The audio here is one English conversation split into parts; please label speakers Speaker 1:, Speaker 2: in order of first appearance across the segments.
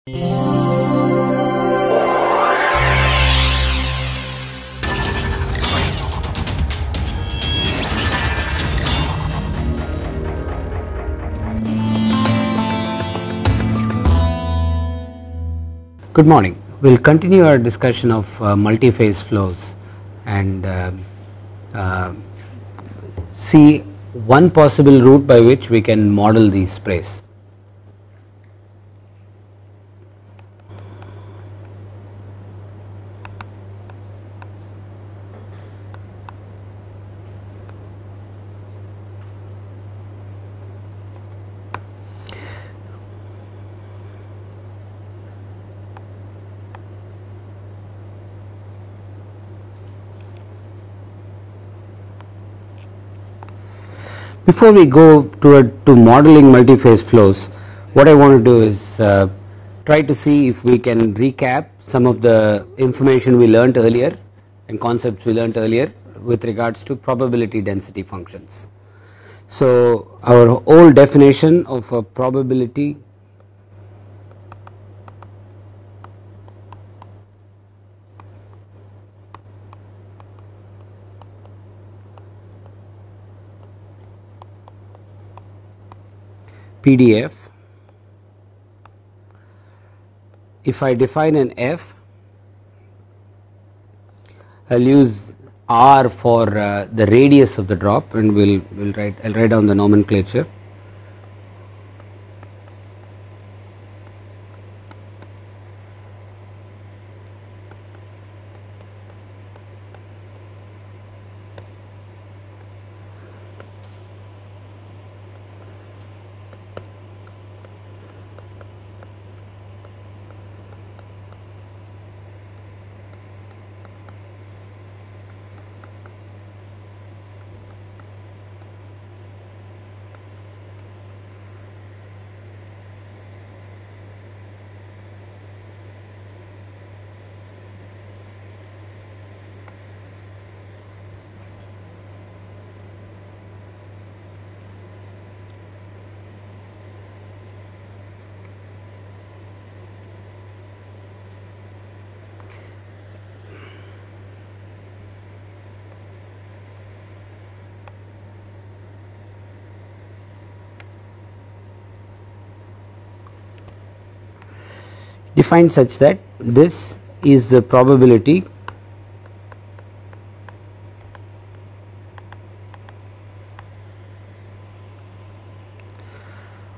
Speaker 1: Good morning. We will continue our discussion of multi-phase flows and see one possible route by which we can model these sprays. Before we go to modeling multi-phase flows, what I want to do is try to see if we can recap some of the information we learnt earlier and concepts we learnt earlier with regards to probability density functions. So, our old definition of a probability PDF, if I define an f, I will use r for the radius of the drop, and I will write down the nomenclature. Defined such that this is the probability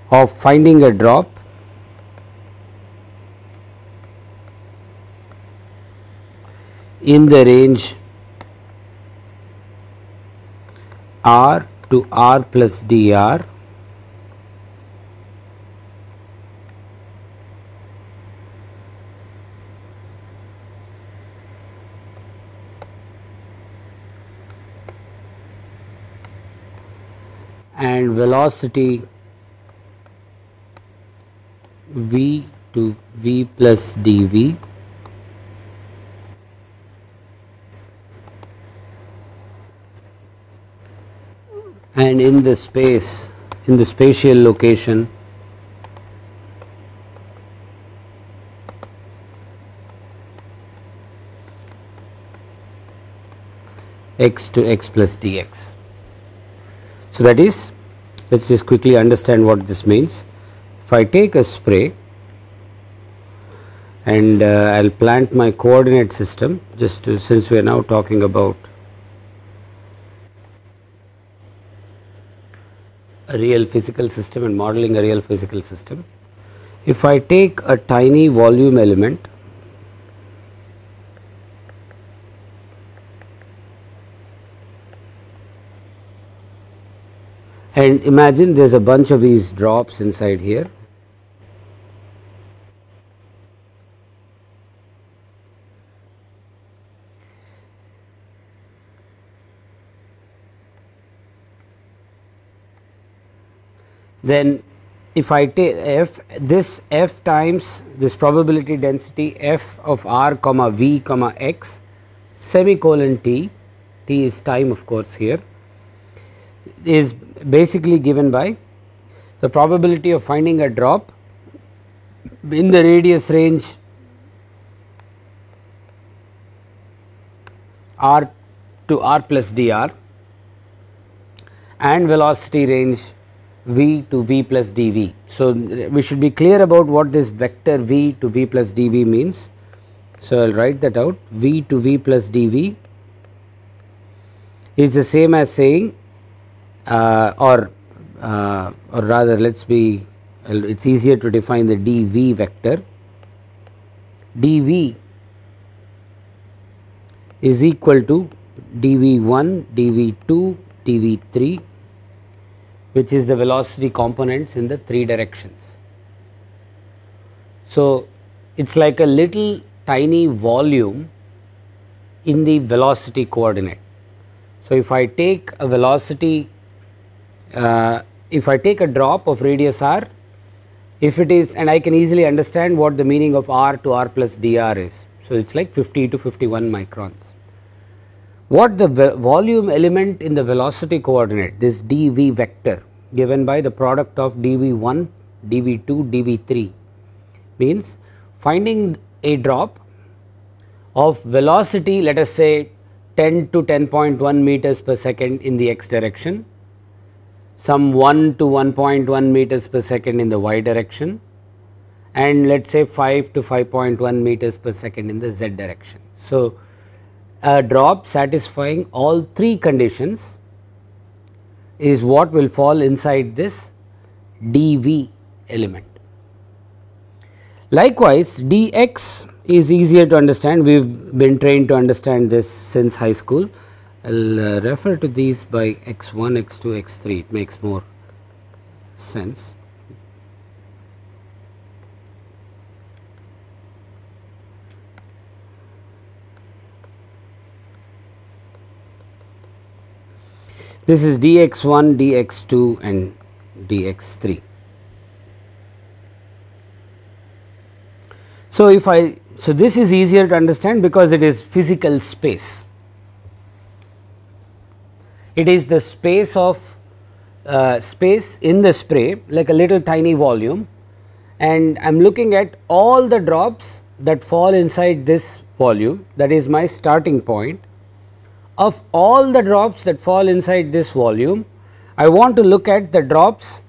Speaker 1: of finding a drop in the range r to r plus dr and velocity v to v plus dv and in the spatial location x to x plus dx. So, that is, let us just quickly understand what this means. If I take a spray and I will plant my coordinate system, just to, since we are now talking about a real physical system and modeling a real physical system. If I take a tiny volume element and imagine there is a bunch of these drops inside here, then if I take f times this probability density f of r comma v comma x semicolon t is time of course here, is basically given by the probability of finding a drop in the radius range r to r plus dr and velocity range v to v plus dv. So, we should be clear about what this vector v to v plus dv means. So, I will write that out. V to v plus dv is the same as saying or rather let us be, it is easier to define the dv vector. dv is equal to dv1, dv2, dv3, which is the velocity components in the 3 directions. So, it is like a little tiny volume in the velocity coordinate. So, if I take a velocity, if I take a drop of radius r, if it is, and I can easily understand what the meaning of r to r plus dr is. So, it is like 50 to 51 microns. What the volume element in the velocity coordinate, this dv vector given by the product of dv1, dv2, dv3 means finding a drop of velocity, let us say 10 to 10.1 meters per second in the x direction, some 1 to 1.1 meters per second in the y direction, and let us say 5 to 5.1 meters per second in the z direction. So, a drop satisfying all 3 conditions is what will fall inside this dv element. Likewise, dx is easier to understand. We have been trained to understand this since high school. I will refer to these by x1, x2, x3, it makes more sense. This is dx1, dx2 and dx3. So, so this is easier to understand because it is physical space. It is the space of space in the spray, like a little tiny volume, and I am looking at all the drops that fall inside this volume, that is my starting point. Of all the drops that fall inside this volume, I want to look at the drops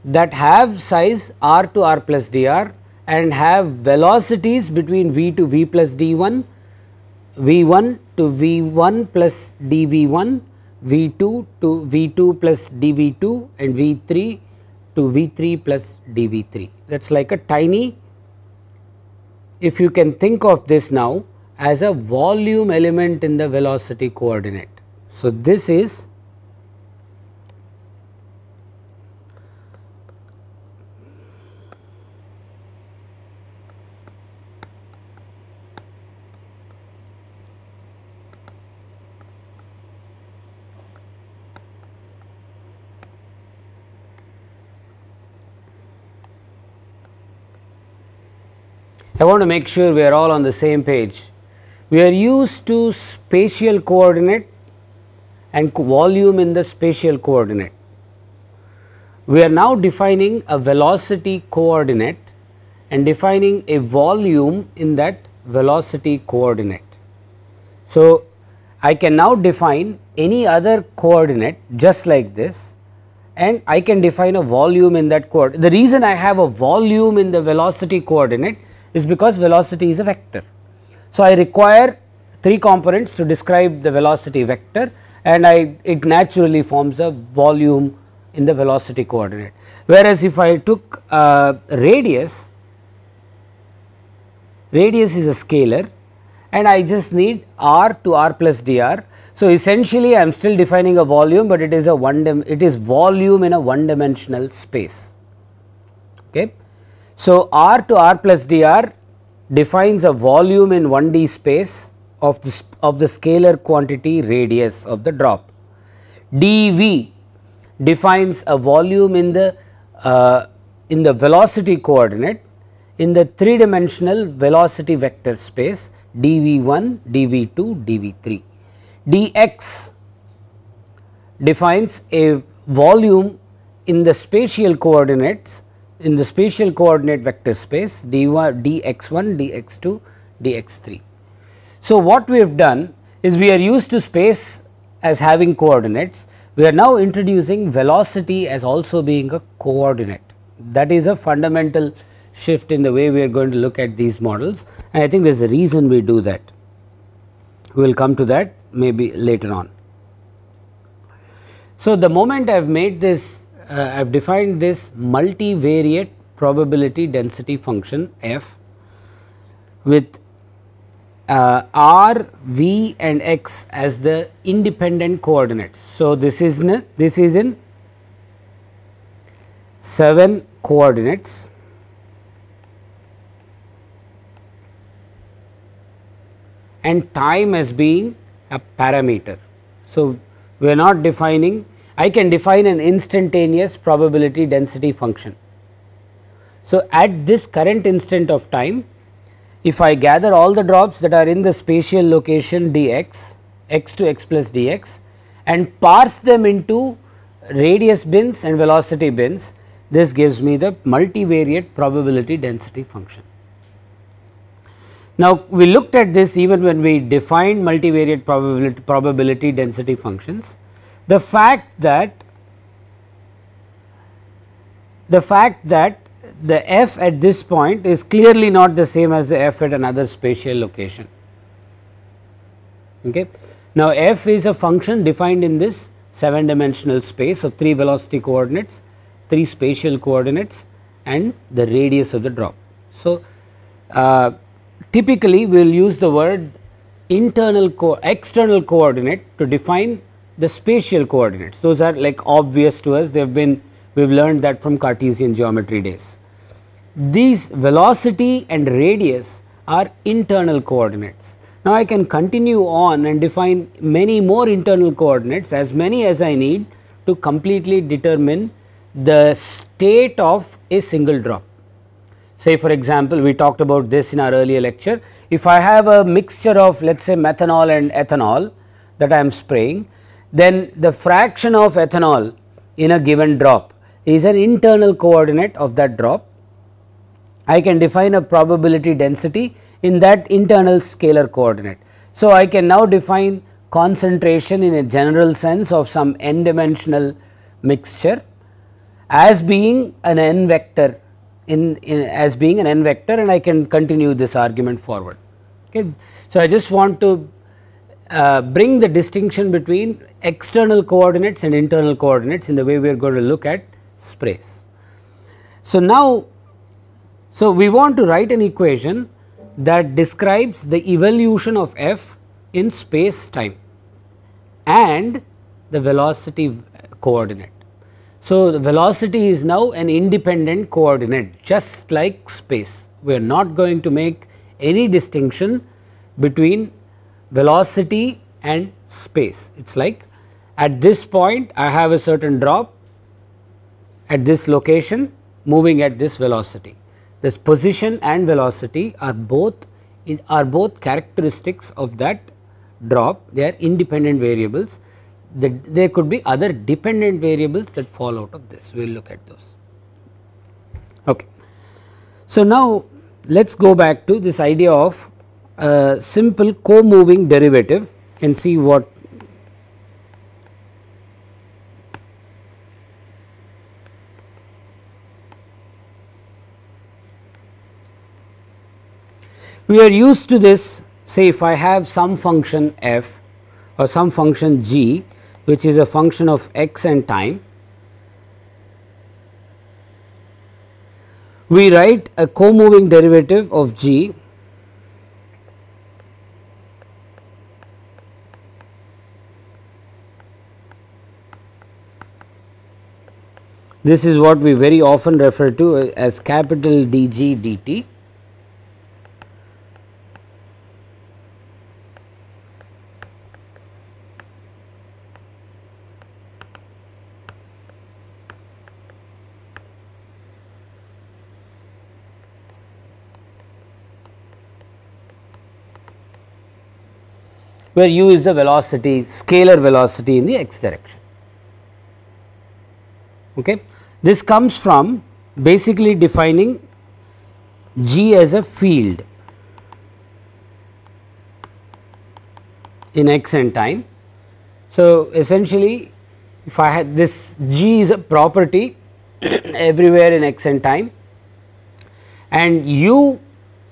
Speaker 1: that have size r to r plus dr and have velocities between v to v plus d1, v1 to v1 plus dv1, v2 to v2 plus dv2 and v3 to v3 plus dv3. That is like a tiny, if you can think of this now as a volume element in the velocity coordinate. So, this is I want to make sure we are all on the same page. We are used to spatial coordinate and volume in the spatial coordinate. We are now defining a velocity coordinate and defining a volume in that velocity coordinate. So, I can now define any other coordinate just like this, and I can define a volume in that coordinate. The reason I have a volume in the velocity coordinate is because velocity is a vector. So, I require 3 components to describe the velocity vector, and it naturally forms a volume in the velocity coordinate. Whereas, if I took radius is a scalar and I just need r to r plus dr. So, essentially I am still defining a volume, but it is volume in a one dimensional space. Okay. So, r to r plus dr defines a volume in 1D space of the scalar quantity radius of the drop. dV defines a volume in the velocity coordinate in the 3-dimensional velocity vector space dv1, dv2, dv3. dx defines a volume in the spatial coordinates in the spatial coordinate vector space d1, dx1, dx2, dx3. So, what we have done is we are used to space as having coordinates, we are now introducing velocity as also being a coordinate. That is a fundamental shift in the way we are going to look at these models, and I think there is a reason we do that. We will come to that maybe later on. So, the moment I have made this, I have defined this multivariate probability density function f with r, v and x as the independent coordinates. So, this is in 7 coordinates and time as being a parameter. So, we are not defining, I can define an instantaneous probability density function. So, at this current instant of time, if I gather all the drops that are in the spatial location dx, x to x plus dx and parse them into radius bins and velocity bins, this gives me the multivariate probability density function. Now, we looked at this even when we defined multivariate probability density functions. The fact that the f at this point is clearly not the same as the f at another spatial location. Okay. Now, f is a function defined in this 7 dimensional space of 3 velocity coordinates, 3 spatial coordinates and the radius of the drop. So, typically we will use the word external coordinate to define the spatial coordinates. Those are like obvious to us, they have been, we have learned that from Cartesian geometry days. These velocity and radius are internal coordinates. Now, I can continue on and define many more internal coordinates, as many as I need to completely determine the state of a single drop. Say for example, we talked about this in our earlier lecture. If I have a mixture of, let us say, methanol and ethanol that I am spraying, then the fraction of ethanol in a given drop is an internal coordinate of that drop. I can define a probability density in that internal scalar coordinate. So, I can now define concentration in a general sense of some n dimensional mixture as being an n vector as being an n vector, and I can continue this argument forward. Okay. So, I just want to bring the distinction between external coordinates and internal coordinates in the way we are going to look at sprays. So, now we want to write an equation that describes the evolution of f in space time and the velocity coordinate. So, the velocity is now an independent coordinate, just like space. We are not going to make any distinction between velocity and space. It is like at this point I have a certain drop at this location moving at this velocity. This position and velocity are both characteristics of that drop, they are independent variables. There could be other dependent variables that fall out of this, we will look at those. Okay. So, now let us go back to this idea of a simple co-moving derivative and see what we are used to this. Say if I have some function f or some function g which is a function of x and time, we write a co-moving derivative of g this is what we very often refer to as capital dg dt. Where u is the velocity, scalar velocity in the x direction. Okay. This comes from basically defining G as a field in x and time. So, essentially if I had this G is a property everywhere in x and time, and U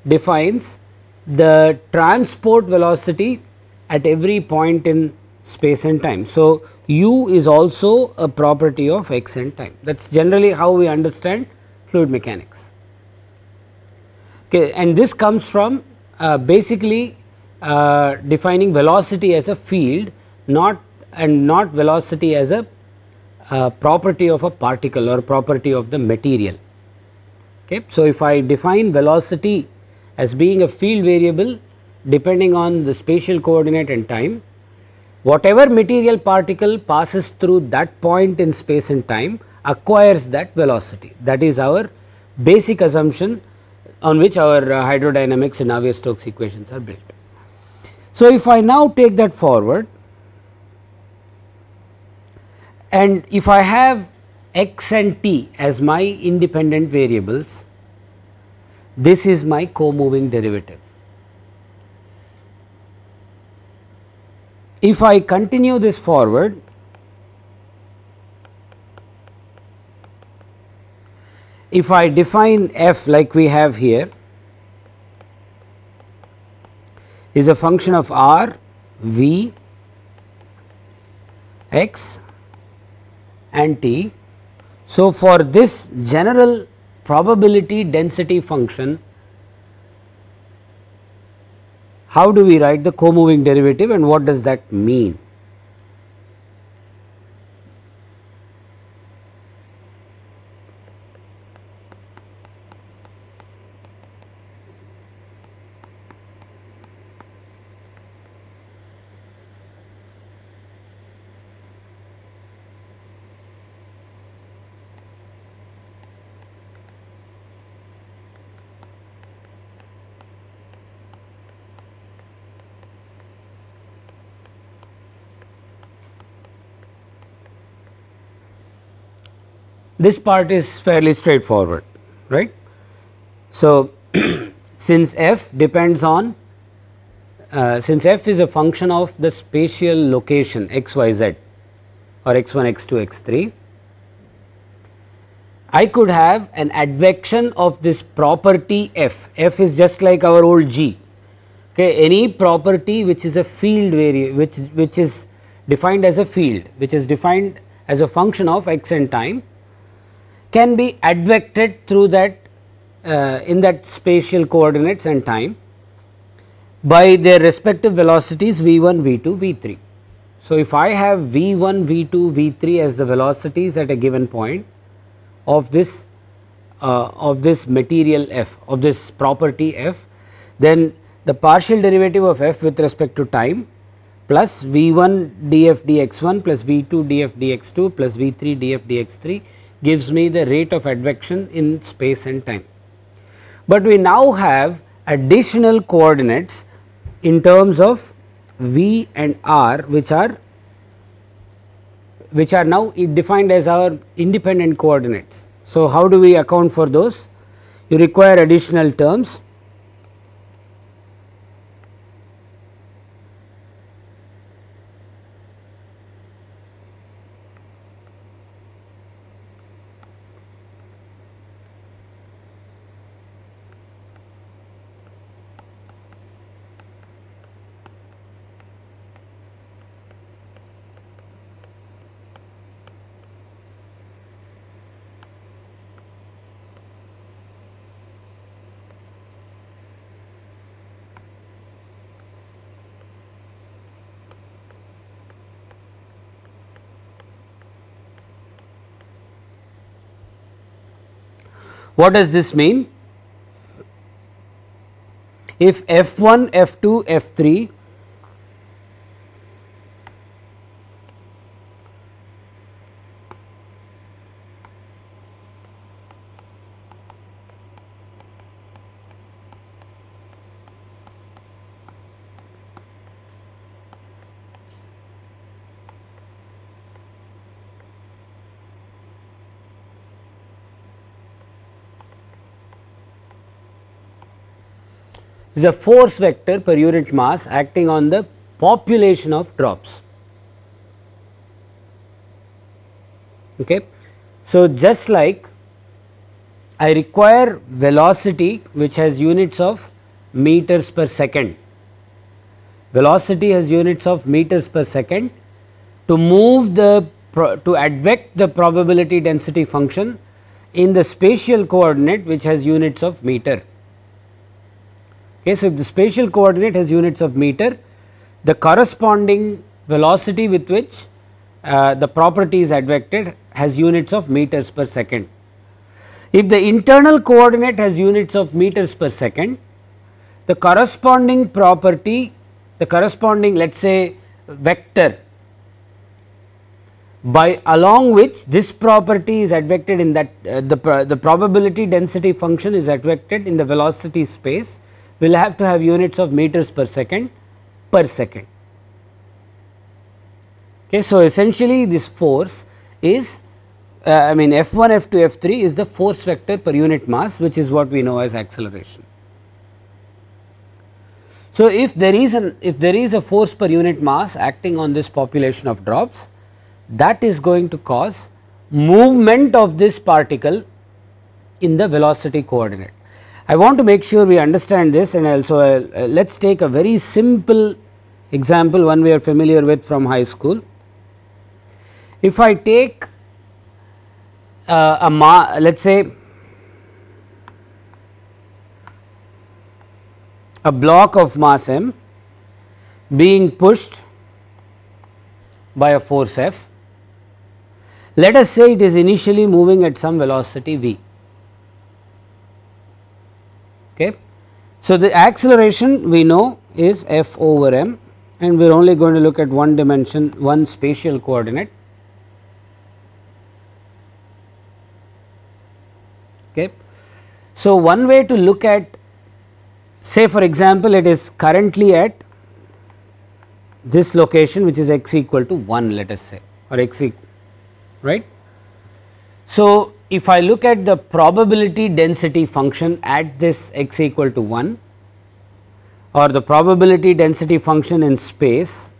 Speaker 1: defines the transport velocity at every point in space and time. So, U is also a property of x and time. That is generally how we understand fluid mechanics. Okay, and this comes from basically defining velocity as a field, not velocity as a property of a particle or property of the material. Okay. So, if I define velocity as being a field variable depending on the spatial coordinate and time, whatever material particle passes through that point in space and time acquires that velocity. That is our basic assumption on which our hydrodynamics and Navier-Stokes equations are built. So, if I now take that forward, and if I have x and t as my independent variables, this is my co-moving derivative. If I continue this forward, if I define f like we have here is a function of r, v, x and t. So, for this general probability density function, how do we write the co-moving derivative and what does that mean? This part is fairly straightforward, right. So, since f depends on since f is a function of the spatial location x y z or x1, x2, x3, I could have an advection of this property f. F is just like our old G. Okay, any property which is a field which is defined as a field, which is defined as a function of x and time, can be advected through that in that spatial coordinates and time by their respective velocities v1, v2, v3. So, if I have v1, v2, v3 as the velocities at a given point of this material f, of this property f, then the partial derivative of f with respect to time plus v1 df dx1 plus v2 df dx2 plus v3 df dx3 gives me the rate of advection in space and time. But we now have additional coordinates in terms of v and r which are now defined as our independent coordinates. So, how do we account for those? You require additional terms. What does this mean? If f1, f2, f3 is a force vector per unit mass acting on the population of drops. Okay. So, just like I require velocity which has units of meters per second, velocity has units of meters per second to move the to advect the probability density function in the spatial coordinate which has units of meter. Okay, so, if the spatial coordinate has units of meter, the corresponding velocity with which the property is advected has units of meters per second. If the internal coordinate has units of meters per second, the corresponding property, the corresponding let us say vector by along which this property is advected in that the probability density function is advected in the velocity space will have to have units of meters per second per second. Okay, so, essentially this force is I mean F1, F2, F3 is the force vector per unit mass, which is what we know as acceleration. So, if there is a force per unit mass acting on this population of drops, that is going to cause movement of this particle in the velocity coordinate. I want to make sure we understand this, and also let us take a very simple example, one we are familiar with from high school. If I take let us say a block of mass m being pushed by a force F, let us say it is initially moving at some velocity v. Okay. So, the acceleration we know is F over m, and we are only going to look at one dimension, one spatial coordinate. Okay. So, one way to look at, say for example, it is currently at this location which is x equal to 1, let us say, or x equal, right. So, if I look at the probability density function at this x equal to 1 or the probability density function in space,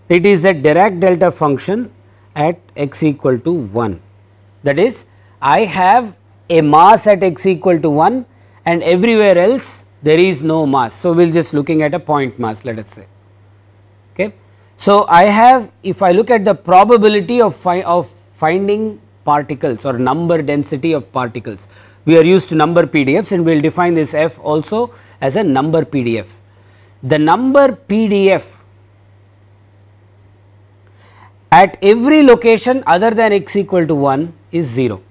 Speaker 1: it is a Dirac delta function at x equal to 1. That is, I have a mass at x equal to 1 and everywhere else there is no mass. So, we will just looking at a point mass, let us say. Okay. So, I have, if I look at the probability of finding particles or number density of particles, we are used to number PDFs and we will define this F also as a number PDF. The number PDF at every location other than x equal to 1 is 0,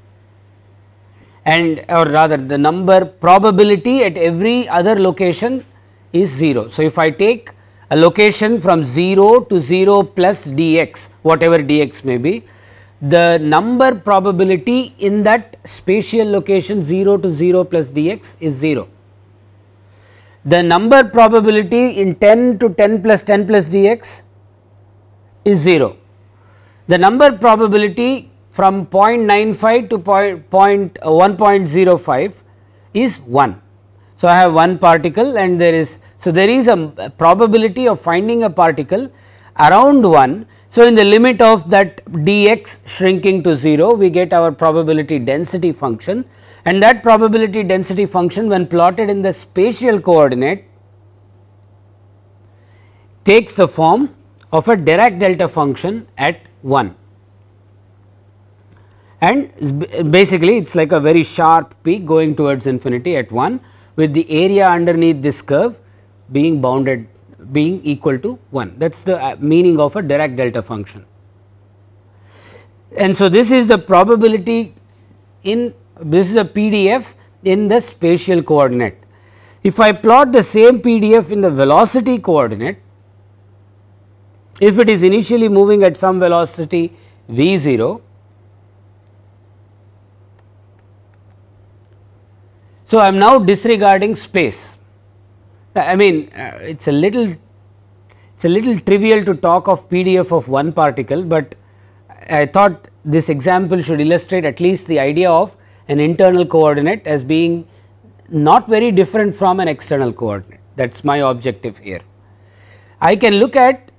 Speaker 1: and or rather the number probability at every other location is 0. So, if I take a location from 0 to 0 plus dx, whatever dx may be, the number probability in that spatial location 0 to 0 plus dx is 0. The number probability in 10 to 10 plus dx is 0. The number probability from 0.95 to 1.05 is 1. So, I have one particle and there is, so there is a probability of finding a particle around 1. So, in the limit of that dx shrinking to 0, we get our probability density function, and that probability density function when plotted in the spatial coordinate takes the form of a Dirac delta function at 1, and basically it is like a very sharp peak going towards infinity at 1, with the area underneath this curve being bounded, being equal to 1. That is the meaning of a Dirac delta function. And so, this is the probability in, this is a PDF in the spatial coordinate. If I plot the same PDF in the velocity coordinate, if it is initially moving at some velocity v0, so I am now disregarding space. I mean it is a little trivial to talk of PDF of one particle, but I thought this example should illustrate at least the idea of an internal coordinate as being not very different from an external coordinate. That is my objective here. I can look at,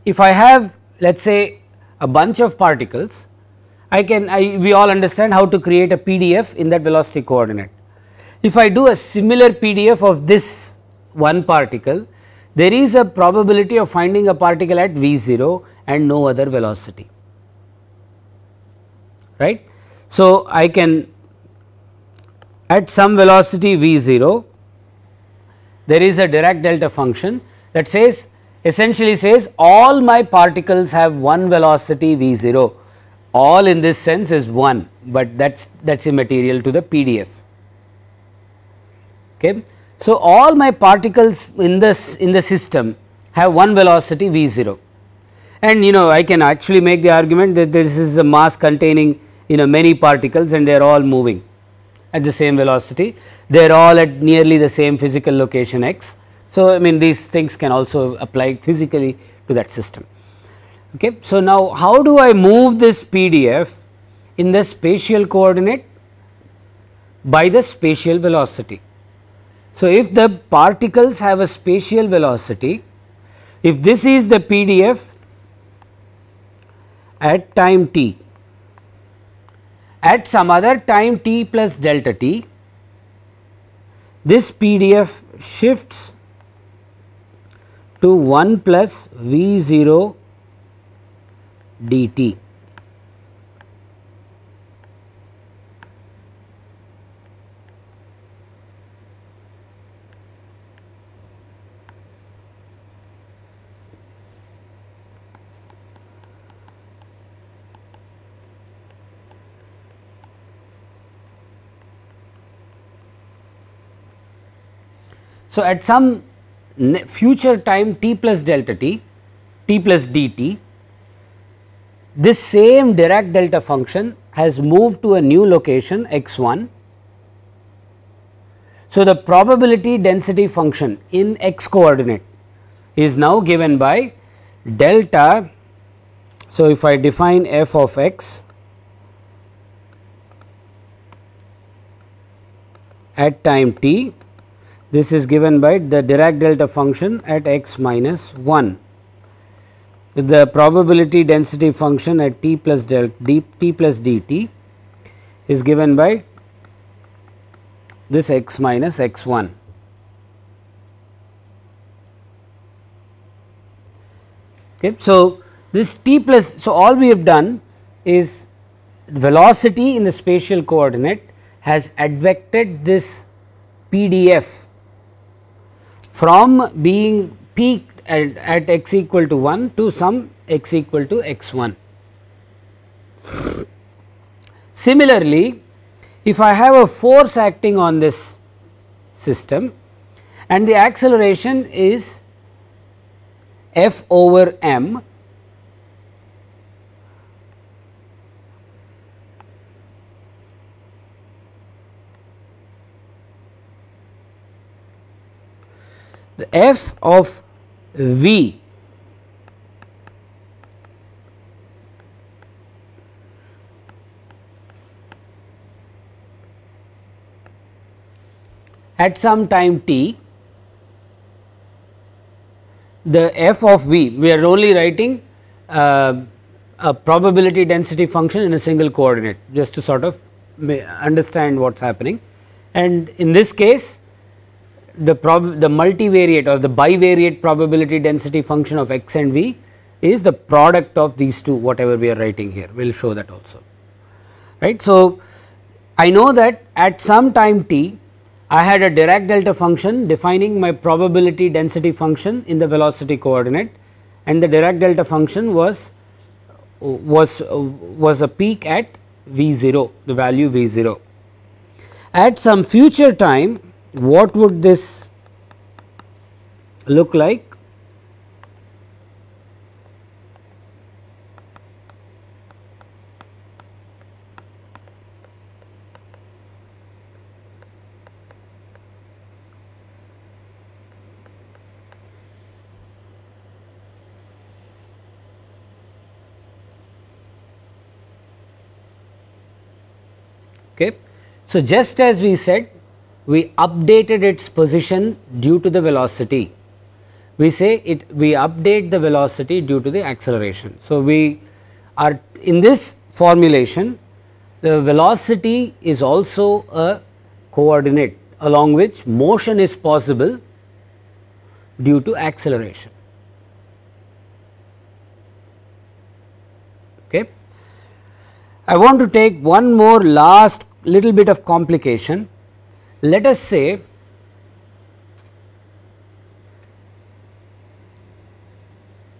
Speaker 1: if I have, let us say, a bunch of particles, we all understand how to create a PDF in that velocity coordinate. If I do a similar PDF of this one particle, there is a probability of finding a particle at V0 and no other velocity, right. So, I can at some velocity V0, there is a Dirac delta function that says, essentially says, all my particles have one velocity V0, all in this sense is 1, but that is immaterial to the PDF. Okay. So, all my particles in the system have one velocity V0, and I can actually make the argument that this is a mass containing many particles and they are all moving at the same velocity, they are all at nearly the same physical location x. So, I mean these things can also apply physically to that system. Okay. So, now how do I move this PDF in the spatial coordinate? By the spatial velocity. So, if the particles have a spatial velocity, if this is the PDF at time t, at some other time t plus delta t, this PDF shifts to 1 plus V0 dt. So, at some future time t plus delta t, t plus dt, this same Dirac delta function has moved to a new location x1. So, the probability density function in x coordinate is now given by delta. So, if I define f of x at time t, this is given by the Dirac delta function at x minus 1. The probability density function at t plus dt is given by this x minus x1. Okay. So, this t plus, so all we have done is velocity in the spatial coordinate has advected this PDF from being peaked at x equal to 1 to some x equal to x1. Similarly, if I have a force acting on this system and the acceleration is f over m, the f of v at some time t, the f of v, we are only writing a probability density function in a single coordinate just to sort of understand what is happening, and in this case the multivariate or the bivariate probability density function of x and v is the product of these two, whatever we are writing here, we will show that also, right. So, I know that at some time t I had a Dirac delta function defining my probability density function in the velocity coordinate, and the Dirac delta function was a peak at v0, the value v0. At some future time, what would this look like? Okay. So, just as we said, we updated its position due to the velocity, we say we update the velocity due to the acceleration. So, we are in this formulation, the velocity is also a coordinate along which motion is possible due to acceleration. Okay. I want to take one more last little bit of complication. Let us say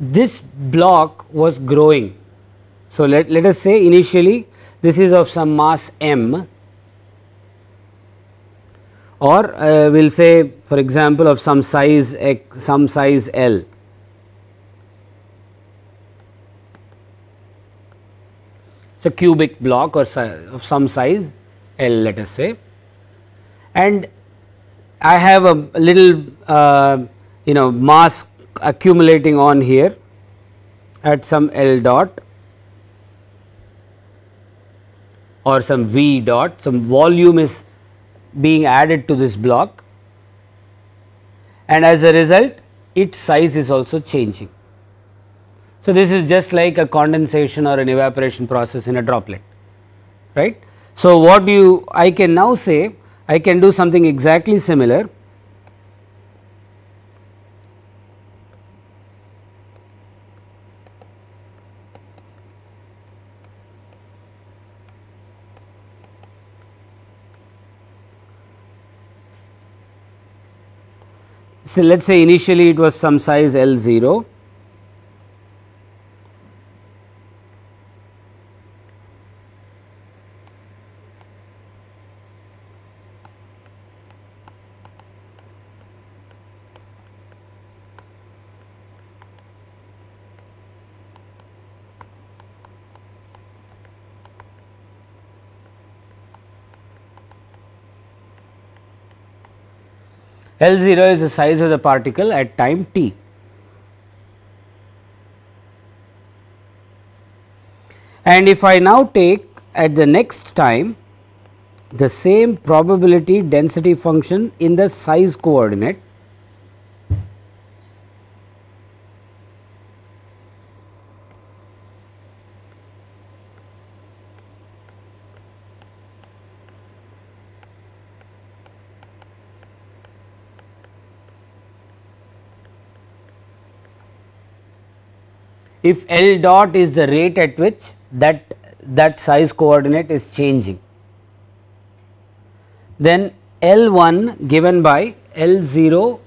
Speaker 1: this block was growing. So, let us say initially this is of some mass m, or we will say for example of some size x, some size L. It is a cubic block or of some size L, let us say, and I have a little mass accumulating on here at some L dot or some V dot, some volume is being added to this block, and as a result its size is also changing. So, this is just like a condensation or an evaporation process in a droplet, right. So, what I can now say, I can do something exactly similar. So, let us say initially it was some size L0, L0 is the size of the particle at time t. And if I now take at the next time the same probability density function in the size coordinate, if L dot is the rate at which that size coordinate is changing, then L1 given by L0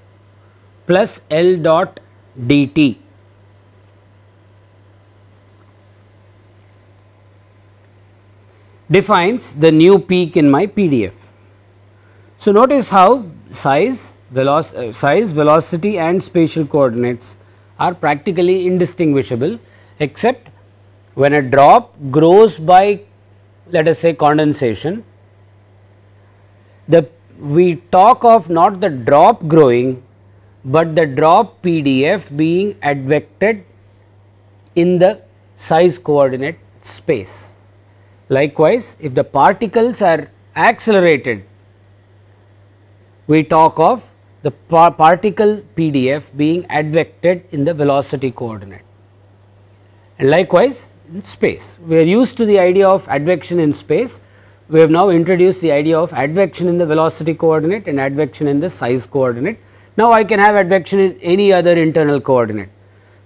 Speaker 1: plus L dot dt defines the new peak in my PDF. So, notice how size, velocity and spatial coordinates are practically indistinguishable, except when a drop grows by, let us say, condensation, we talk of not the drop growing, but the drop PDF being advected in the size coordinate space. Likewise, if the particles are accelerated, we talk of the particle PDF being advected in the velocity coordinate. And likewise in space, we are used to the idea of advection in space. We have now introduced the idea of advection in the velocity coordinate and advection in the size coordinate. Now, I can have advection in any other internal coordinate.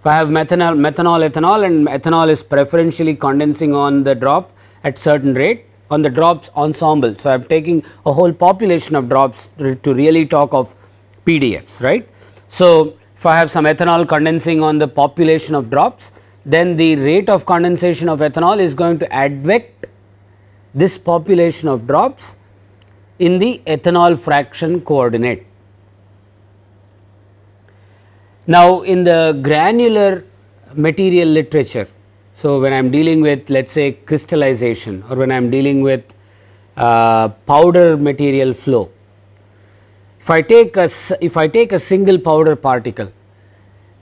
Speaker 1: If I have methanol, ethanol, and ethanol is preferentially condensing on the drop at certain rate on the drops ensemble. So, I am taking a whole population of drops to really talk of PDFs, right. So, if I have some ethanol condensing on the population of drops, then the rate of condensation of ethanol is going to advect this population of drops in the ethanol fraction coordinate. Now, in the granular material literature, so when I am dealing with, let us say, crystallization, or when I am dealing with powder material flow, if I take a single powder particle,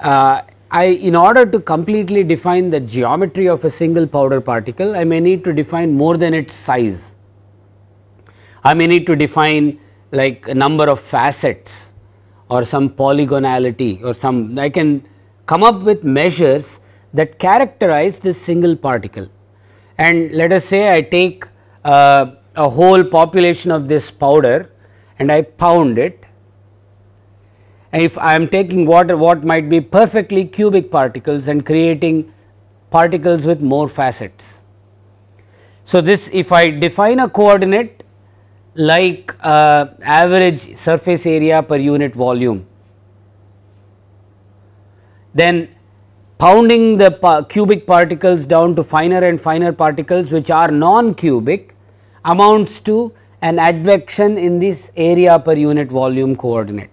Speaker 1: in order to completely define the geometry of a single powder particle, I may need to define more than its size. I may need to define like a number of facets or some polygonality or some, I can come up with measures that characterize this single particle. And let us say I take a whole population of this powder and I pound it, and if I am taking what might be perfectly cubic particles and creating particles with more facets. So, this if I define a coordinate like average surface area per unit volume, then pounding the cubic particles down to finer and finer particles which are non-cubic amounts to an advection in this area per unit volume coordinate.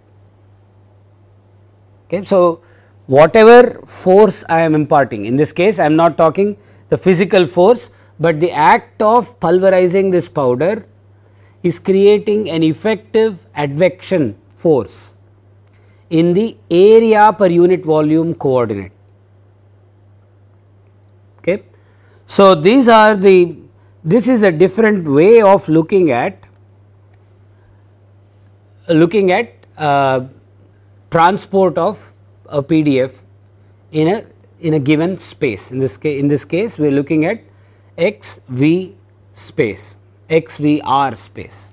Speaker 1: Okay. So, whatever force I am imparting, in this case I am not talking the physical force, but the act of pulverizing this powder is creating an effective advection force in the area per unit volume coordinate. Okay. So, these are the, this is a different way of looking at transport of a PDF in a given space. In this case we are looking at XV space, XVR space.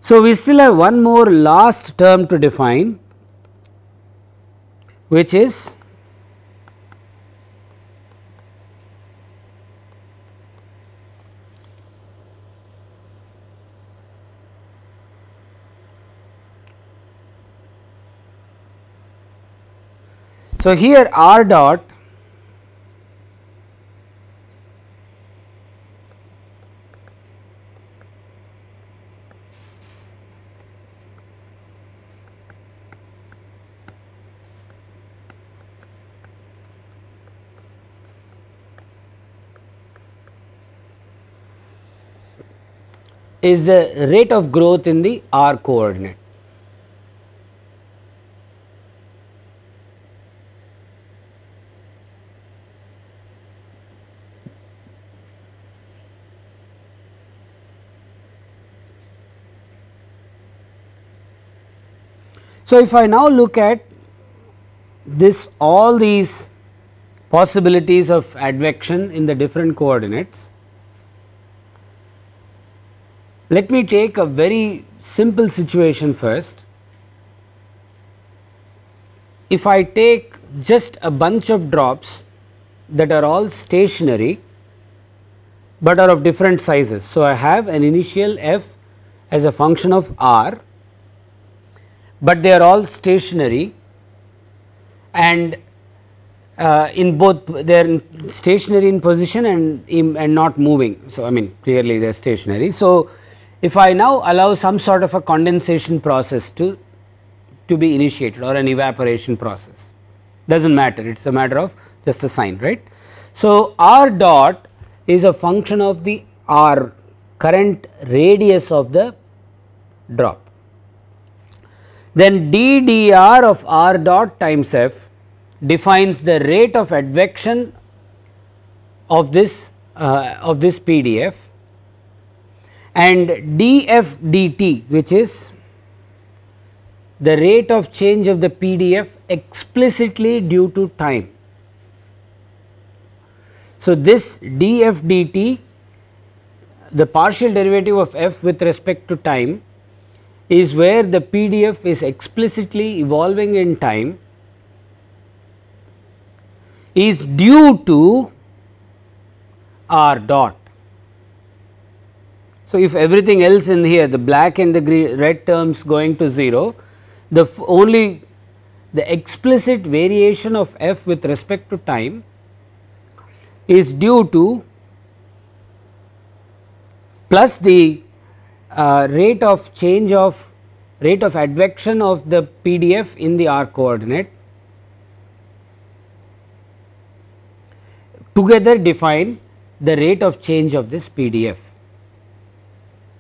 Speaker 1: So, we still have one more last term to define, which is so here r dot is the rate of growth in the r coordinate. So, if I now look at this, all these possibilities of advection in the different coordinates, let me take a very simple situation first. If I take just a bunch of drops that are all stationary, but are of different sizes. So, I have an initial f as a function of r, but they are all stationary, and in both they are stationary in position and not moving. So, I mean clearly they are stationary. So, if I now allow some sort of a condensation process to be initiated or an evaporation process, does not matter, it is a matter of just a sign, right. So, r dot is a function of the r current radius of the drop. Then d dr of r dot times f defines the rate of advection of this PDF, and df dt, which is the rate of change of the PDF explicitly due to time. So, this df dt, the partial derivative of f with respect to time, is where the PDF is explicitly evolving in time, is due to r dot. So, if everything else in here, the black and the red terms going to 0, only the explicit variation of f with respect to time is due to plus the rate of change of rate of advection of the PDF in the r coordinate, together define the rate of change of this PDF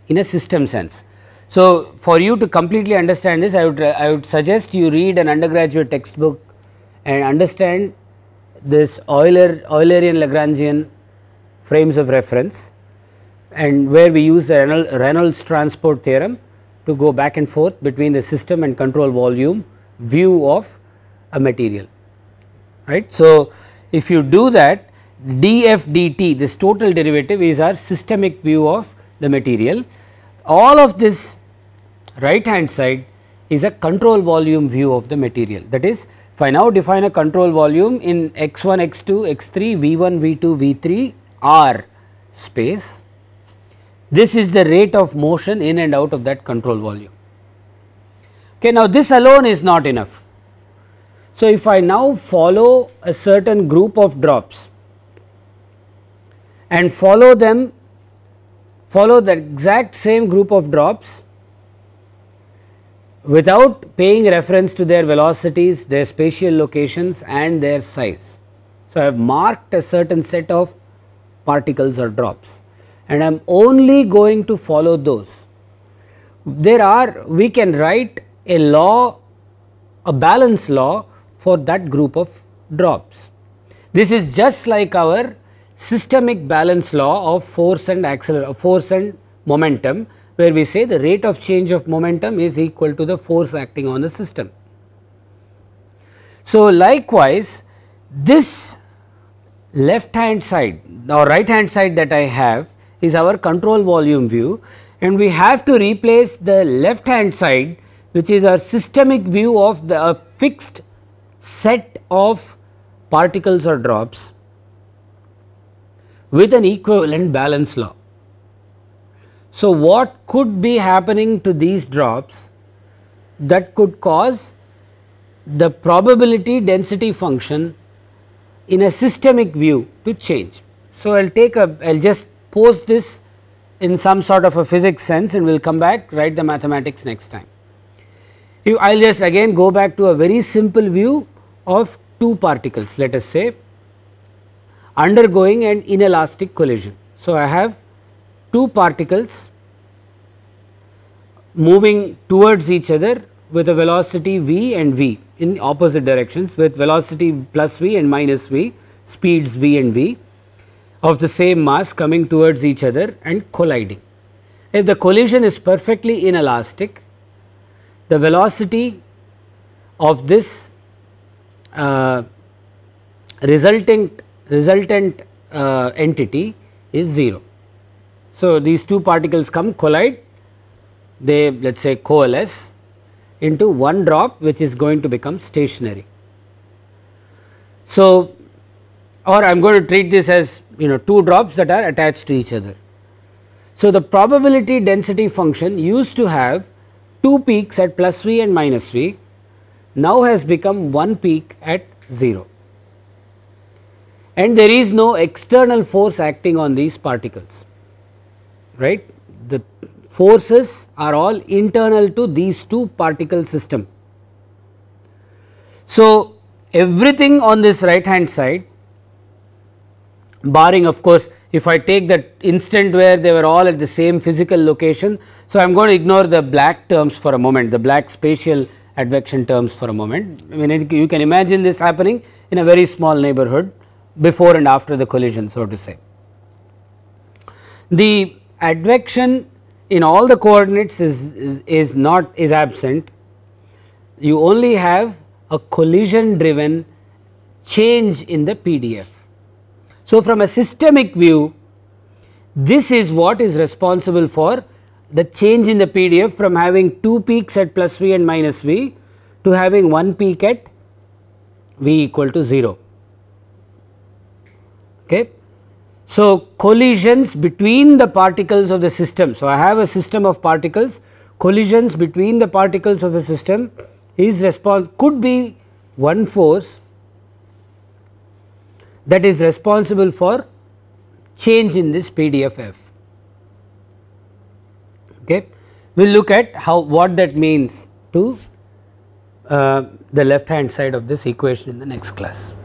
Speaker 1: in a system sense. So, for you to completely understand this, I would suggest you read an undergraduate textbook and understand this Eulerian Lagrangian frames of reference, and where we use the Reynolds transport theorem to go back and forth between the system and control volume view of a material, right. So, if you do that, df dt, this total derivative, is our systemic view of the material. All of this right hand side is a control volume view of the material. That is, if I now define a control volume in x1, x2, x3, v1, v2, v3 R space, this is the rate of motion in and out of that control volume. Okay, now this alone is not enough. So, if I now follow a certain group of drops and follow the exact same group of drops without paying reference to their velocities, their spatial locations and their size. So, I have marked a certain set of particles or drops and I am only going to follow those. We can write a law, a balance law for that group of drops. This is just like our systemic balance law of force and momentum, where we say the rate of change of momentum is equal to the force acting on the system. So, likewise, this left hand side or right hand side that I have is our control volume view, and we have to replace the left hand side, which is our systemic view of the fixed set of particles or drops, with an equivalent balance law. So, what could be happening to these drops that could cause the probability density function in a systemic view to change? So, I will just pose this in some sort of a physics sense and we will come back, write the mathematics next time. I will just again go back to a very simple view of two particles, let us say, undergoing an inelastic collision. So, I have two particles moving towards each other with a velocity v and v in opposite directions, with velocity plus v and minus v, speeds v and v of the same mass coming towards each other and colliding. If the collision is perfectly inelastic, the velocity of this resultant entity is 0. So, these two particles collide, they let us say coalesce into one drop which is going to become stationary. So, or I am going to treat this as two drops that are attached to each other. So, the probability density function used to have two peaks at plus v and minus v, now has become one peak at 0, and there is no external force acting on these particles, right. The forces are all internal to these two particle system. So, everything on this right hand side, barring of course, if I take that instant where they were all at the same physical location. So, I am going to ignore the black terms for a moment, the black spatial advection terms for a moment. I mean, you can imagine this happening in a very small neighborhood before and after the collision, so to say. The advection in all the coordinates is absent. You only have a collision driven change in the PDF. So, from a systemic view, this is what is responsible for the change in the PDF from having two peaks at plus v and minus v to having one peak at v equal to 0. Okay. So, collisions between the particles of the system. So, I have a system of particles, collisions between the particles of a system could be one force that is responsible for change in this PDF f. Okay. We will look at what that means to the left hand side of this equation in the next class.